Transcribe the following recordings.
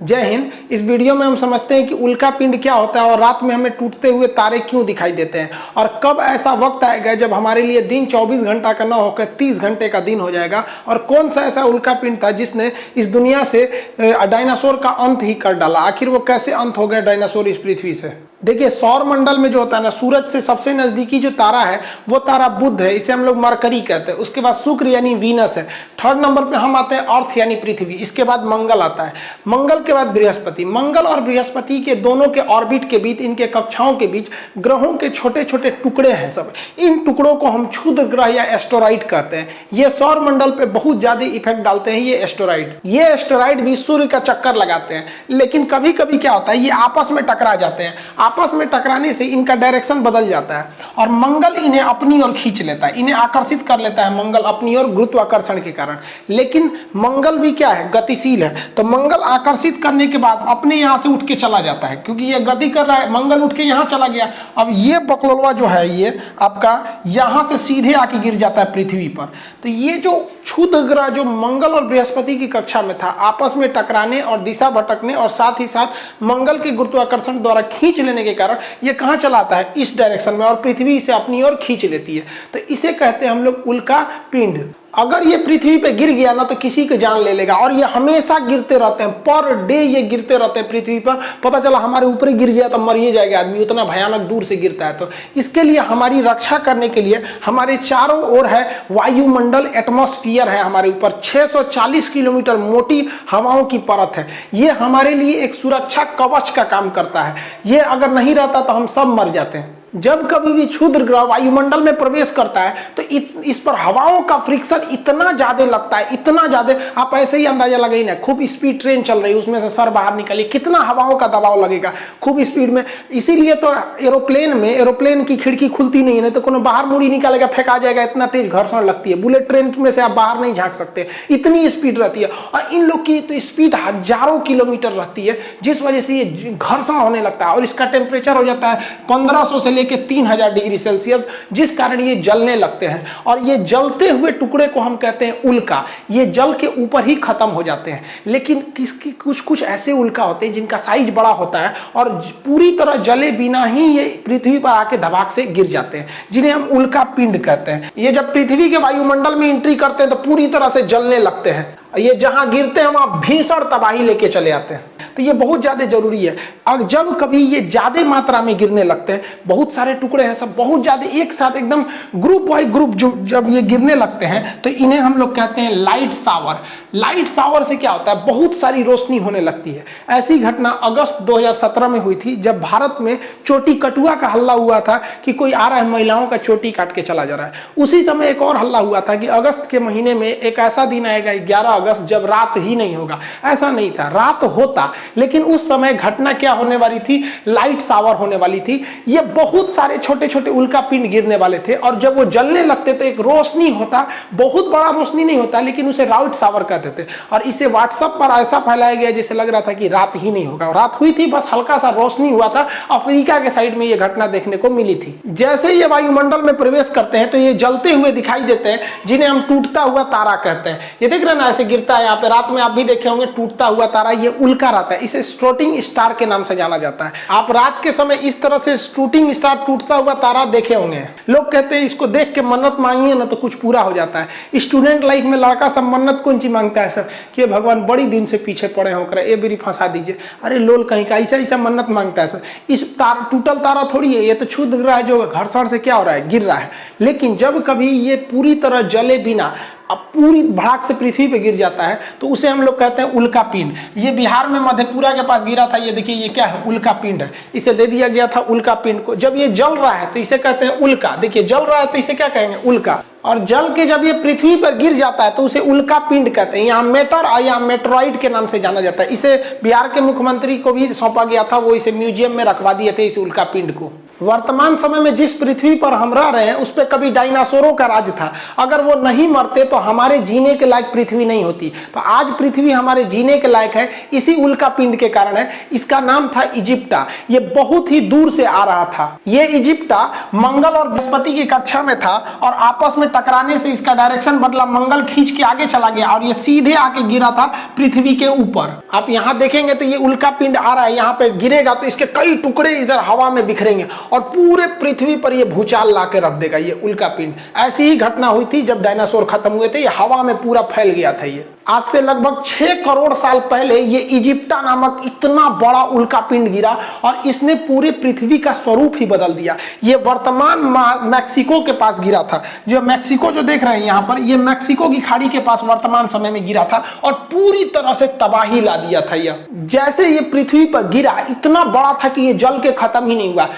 जय हिंद। इस वीडियो में हम समझते हैं कि उल्का पिंड क्या होता है और रात में हमें टूटते हुए तारे क्यों दिखाई देते हैं और कब ऐसा वक्त आएगा जब हमारे लिए दिन 24 घंटा का न होकर 30 घंटे का दिन हो जाएगा और कौन सा ऐसा उल्का पिंड था जिसने इस दुनिया से डायनासोर का अंत ही कर डाला। आखिर वो कैसे अंत हो गया डायनासोर इस पृथ्वी से। देखिए, सौर मंडल में जो होता है ना, सूरज से सबसे नजदीकी जो तारा है वो तारा बुध है, इसे हम लोग मरकरी कहते हैं। उसके बाद शुक्र यानी वीनस है। थर्ड नंबर पे हम आते हैं अर्थ यानी पृथ्वी। इसके बाद मंगल आता है। मंगल के बाद बृहस्पति। मंगल और बृहस्पति के दोनों के ऑर्बिट के बीच, इनके कक्षाओं के बीच ग्रहों के छोटे छोटे टुकड़े हैं सब। इन टुकड़ों को हम क्षुद्र ग्रह या एस्टेरॉइड कहते हैं। ये सौर मंडल पे बहुत ज्यादा इफेक्ट डालते हैं ये एस्टेरॉइड। ये एस्टेरॉइड भी सूर्य का चक्कर लगाते हैं, लेकिन कभी कभी क्या होता है, ये आपस में टकरा जाते हैं। आपस में टकराने से इनका डायरेक्शन बदल जाता है और मंगल इन्हें अपनी ओर खींच लेता है, इन्हें आकर्षित कर लेता है मंगल अपनी ओर गुरुत्वाकर्षण के कारण। लेकिन मंगल भी क्या है, गतिशील है। तो मंगल आकर्षित करने के बाद अपने यहां से उठ के चला जाता है, क्योंकि ये गति कर रहा है। मंगल उठ के यहां चला गया। अब ये बकलोलवा जो है ये आपका यहां से सीधे आके गिर जाता है पृथ्वी पर। तो ये जो क्षुद्र ग्रह जो मंगल और बृहस्पति की कक्षा में था, आपस में टकराने और दिशा भटकने और साथ ही साथ मंगल के गुरुत्वाकर्षण द्वारा खींच लेने के कारण ये कहां चलाता है, इस डायरेक्शन में, और पृथ्वी से अपनी ओर खींच लेती है। तो इसे कहते हैं हम लोग उल्का पिंड। अगर ये पृथ्वी पे गिर गया ना तो किसी को जान ले लेगा, और ये हमेशा गिरते रहते हैं, पर डे ये गिरते रहते हैं पृथ्वी पर। पता चला हमारे ऊपर ही गिर गया तो मर ही जाएगा आदमी, उतना भयानक दूर से गिरता है। तो इसके लिए हमारी रक्षा करने के लिए हमारे चारों ओर है वायुमंडल, एटमॉस्फियर है हमारे ऊपर। 640 किलोमीटर मोटी हवाओं की परत है। ये हमारे लिए एक सुरक्षा कवच का काम करता है। ये अगर नहीं रहता तो हम सब मर जाते हैं। जब कभी भी क्षुद्र ग्रह वायुमंडल में प्रवेश करता है तो इस पर हवाओं का फ्रिक्शन इतना ज्यादा लगता है, इतना ज्यादा, आप ऐसे ही अंदाजा लगाइए ना, खूब स्पीड ट्रेन चल रही है, उसमें से सर बाहर निकलिए, कितना हवाओं का दबाव लगेगा खूब स्पीड में। इसीलिए तो एरोप्लेन में एरोप्लेन की खिड़की खुलती नहीं है, नहीं तो कोनो बाहर मुड़ी निकालेगा, फेंका जाएगा, इतना तेज घर्षण लगती है। बुलेट ट्रेन में से आप बाहर नहीं झांक सकते, इतनी स्पीड रहती है। और इन लोग की तो स्पीड हजारों किलोमीटर रहती है, जिस वजह से ये घर्षण होने लगता है और इसका टेम्परेचर हो जाता है 1500 से लेके 3000 डिग्री सेल्सियस, जिस कारण ये जलने लगते हैं। और ये जलते हुए टुकड़े को हम कहते हैं उल्का। ये जल के ऊपर ही खत्म हो जाते हैं। लेकिन किसकी कुछ ऐसे उल्का होते हैं जिनका साइज बड़ा होता है और पूरी तरह जले बिना ही ये पृथ्वी पर आके धमाक से गिर जाते हैं, जिन्हें हम उल्का पिंड कहते हैं। ये जब पृथ्वी के वायुमंडल में एंट्री करते हैं तो पूरी तरह से जलने लगते हैं। ये जहां गिरते हैं वहां भीषण तबाही लेके चले आते हैं। तो ये बहुत ज्यादा जरूरी है। अब जब कभी ये ज्यादा मात्रा में गिरने लगते हैं, बहुत सारे टुकड़े हैं सब बहुत ज्यादा एक साथ एकदम ग्रुप बाय ग्रुप जब ये गिरने लगते हैं तो इन्हें हम लोग कहते हैं लाइट शावर। लाइट शावर से क्या होता है, बहुत सारी रोशनी होने लगती है। ऐसी घटना अगस्त 2017 में हुई थी, जब भारत में चोटी कटुआ का हल्ला हुआ था कि कोई आ रहा है महिलाओं का चोटी काट के चला जा रहा है। उसी समय एक और हल्ला हुआ था कि अगस्त के महीने में एक ऐसा दिन आएगा 11 अगस्त जब रात ही नहीं होगा। ऐसा नहीं था, रात होता, लेकिन उस समय घटना क्या होने वाली थी, लाइट शावर होने वाली थी। ये बहुत सारे छोटे छोटे उल्का पिंड गिरने वाले थे और जब वो जलने लगते तो एक रोशनी होता, बहुत बड़ा रोशनी नहीं होता, लेकिन उसे लाइट शावर कहते थे। और इसे व्हाट्सएप पर ऐसा फैलाया गया जैसे लग रहा था कि रात ही नहीं होगा। रात हुई थी, बस हल्का सा रोशनी हुआ था। अफ्रीका के साइड में यह घटना देखने को मिली थी। जैसे ये वायुमंडल में प्रवेश करते हैं तो ये जलते हुए दिखाई देते हैं, जिन्हें हम टूटता हुआ तारा कहते हैं। ये देख रहे हैं ना, ऐसे गिरता है यहाँ पे, रात में आप भी देखे होंगे टूटता हुआ तारा, ये उल्का रहता है। इसे शूटिंग स्टार के नाम से जाना जाता है। आप रात के समय इस तरह से शूटिंग स्टार टूटता हुआ तारा देखे होंगे। लोग कहते हैं इसको देख के मन्नत मांगिए ना तो कुछ पूरा हो जाता है। स्टूडेंट लाइफ में लड़का सब मन्नत कौन सी मांगता है सर, कि भगवान बड़ी दिन से पीछे पड़े होकर ये बेरी फंसा दीजिए। अरे लोल कहीं का ऐसा ऐसा मन्नत मांगता है सर। इस तार टूटल तारा थोड़ी है, ये तो क्षुद्र ग्रह है जो घर्षण से क्या हो रहा है, गिर रहा है। लेकिन जब कभी ये पूरी तरह जले बिना अब पूरी भाग से पृथ्वी पे गिर जाता है तो उसे हम लोग कहते हैं उल्का पिंड। ये बिहार में मधेपुरा के पास गिरा था। ये देखिए, ये क्या है, उल्का पिंड है। इसे दे दिया गया था उल्का पिंड को। जब ये जल रहा है तो इसे कहते हैं उल्का। देखिए, जल रहा है तो इसे क्या कहेंगे, उल्का। और जल के जब ये पृथ्वी पर गिर जाता है तो उसे उल्का पिंड कहते हैं। यहाँ मेटर और यहाँ मेट्रॉइड के नाम से जाना जाता है। इसे बिहार के मुख्यमंत्री को भी सौंपा गया था, वो इसे म्यूजियम में रखवा दिए थे इस उल्का पिंड को। वर्तमान समय में जिस पृथ्वी पर हम रह रहे हैं उस पर कभी डायनासोरों का राज था। अगर वो नहीं मरते तो हमारे जीने के लायक पृथ्वी नहीं होती। तो आज पृथ्वी हमारे जीने के लायक है इसी उल्का पिंड के कारण है। इसका नाम था इजिप्टा। ये बहुत ही दूर से आ रहा था। ये इजिप्टा मंगल और बृहस्पति की कक्षा में था और आपस में टकराने से इसका डायरेक्शन बदला, मंगल खींच के आगे चला गया और ये सीधे आके गिरा था पृथ्वी के ऊपर। आप यहाँ देखेंगे तो ये उल्का पिंड आ रहा है, यहाँ पे गिरेगा तो इसके कई टुकड़े इधर हवा में बिखरेंगे और पूरे पृथ्वी पर ये भूचाल ला के रख देगा ये उल्का पिंड। ऐसी ही घटना हुई थी जब डायनासोर खत्म हुए थे, ये हवा में पूरा फैल गया था। ये आज से लगभग 6 करोड़ साल पहले ये इजिप्टा नामक इतना बड़ा उल्का पिंड गिरा और इसने पूरी पृथ्वी का स्वरूप ही बदल दिया। ये वर्तमान मैक्सिको के पास गिरा था। जो मैक्सिको जो देख रहे हैं यहाँ पर, ये मैक्सिको की खाड़ी के पास वर्तमान समय में गिरा था और पूरी तरह से तबाही ला दिया था। यह जैसे ये पृथ्वी पर गिरा इतना बड़ा था कि ये जल के खत्म ही नहीं हुआ।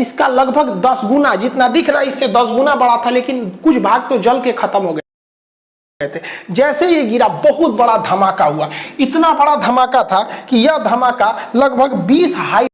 इसका लगभग 10 गुना, जितना दिख रहा है इससे 10 गुना बड़ा था, लेकिन कुछ भाग तो जल के खत्म हो गए थे। जैसे ये गिरा बहुत बड़ा धमाका हुआ। इतना बड़ा धमाका था कि यह धमाका लगभग 20 हाई